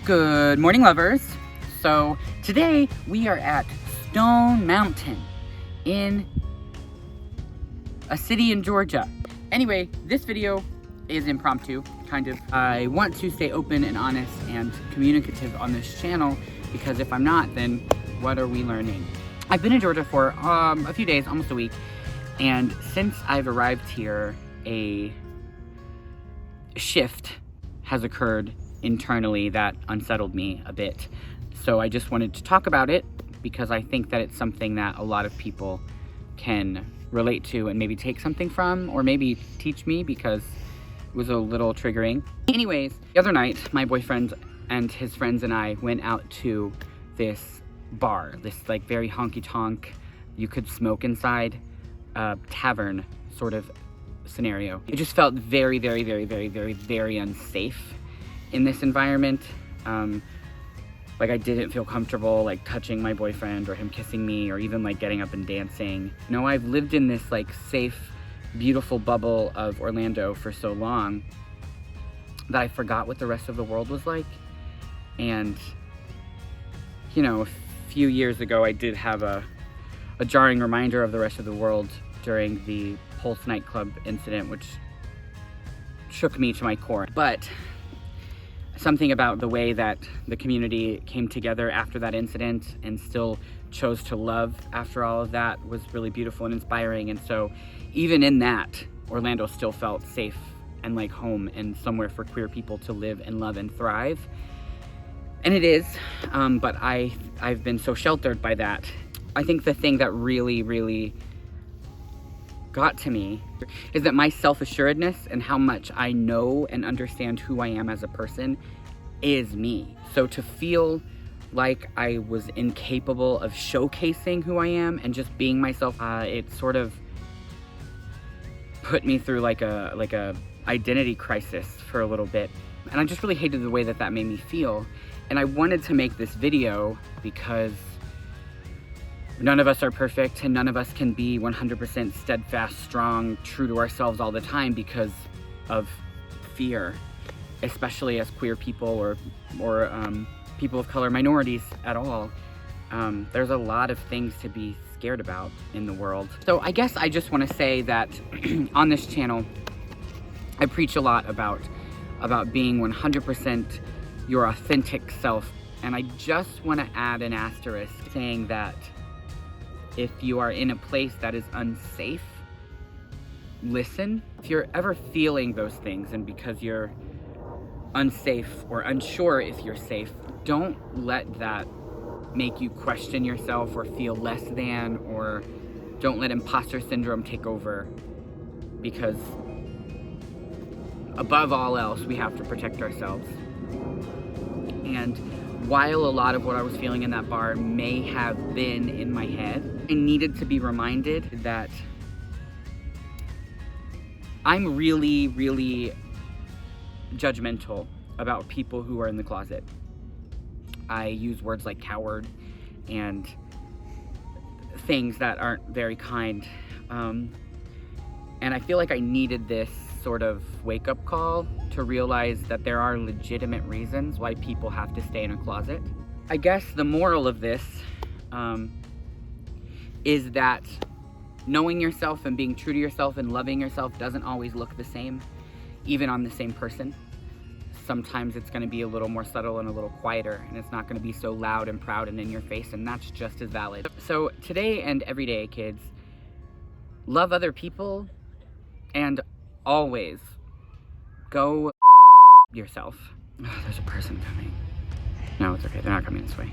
Good morning, lovers. So today we are at Stone Mountain in a city in Georgia. Anyway, this video is impromptu, kind of. I want to stay open and honest and communicative on this channel because if I'm not, then what are we learning? I've been in Georgia for a few days, almost a week, and since I've arrived here, a shift has occurred internally that unsettled me a bit. So I just wanted to talk about it because I think that it's something that a lot of people can relate to and maybe take something from, or maybe teach me because it was a little triggering. Anyways, the other night, my boyfriend and his friends and I went out to this bar, this like very honky-tonk, you could smoke inside, tavern sort of scenario. It just felt very, very, very, very, very, very unsafe in this environment. Like I didn't feel comfortable like touching my boyfriend or him kissing me or even like getting up and dancing. You know, I've lived in this like safe, beautiful bubble of Orlando for so long that I forgot what the rest of the world was like. And, you know, a few years ago I did have a jarring reminder of the rest of the world during the Pulse nightclub incident, which shook me to my core. But something about the way that the community came together after that incident and still chose to love after all of that was really beautiful and inspiring. And so even in that, Orlando still felt safe and like home and somewhere for queer people to live and love and thrive. And it is, but I've been so sheltered by that. I think the thing that really, really got to me is that my self-assuredness and how much I know and understand who I am as a person is me. So to feel like I was incapable of showcasing who I am and just being myself, it sort of put me through like a identity crisis for a little bit. And I just really hated the way that that made me feel. And I wanted to make this video because none of us are perfect and none of us can be 100% steadfast, strong, true to ourselves all the time because of fear, especially as queer people or people of color, minorities at all. There's a lot of things to be scared about in the world. So I guess I just want to say that on this channel, I preach a lot about being 100% your authentic self. And I just want to add an asterisk saying that if you are in a place that is unsafe, listen. If you're ever feeling those things and because you're unsafe or unsure if you're safe, don't let that make you question yourself or feel less than, or don't let imposter syndrome take over, because above all else, we have to protect ourselves. And while a lot of what I was feeling in that bar may have been in my head, I needed to be reminded that I'm really, really judgmental about people who are in the closet. I use words like coward and things that aren't very kind. And I feel like I needed this sort of wake-up call to realize that there are legitimate reasons why people have to stay in a closet. I guess the moral of this is that knowing yourself and being true to yourself and loving yourself doesn't always look the same, even on the same person. Sometimes it's going to be a little more subtle and a little quieter, and it's not going to be so loud and proud and in your face, and that's just as valid. So today and every day, kids, love other people and always go yourself. Oh, there's a person coming. No, it's okay. They're not coming this way.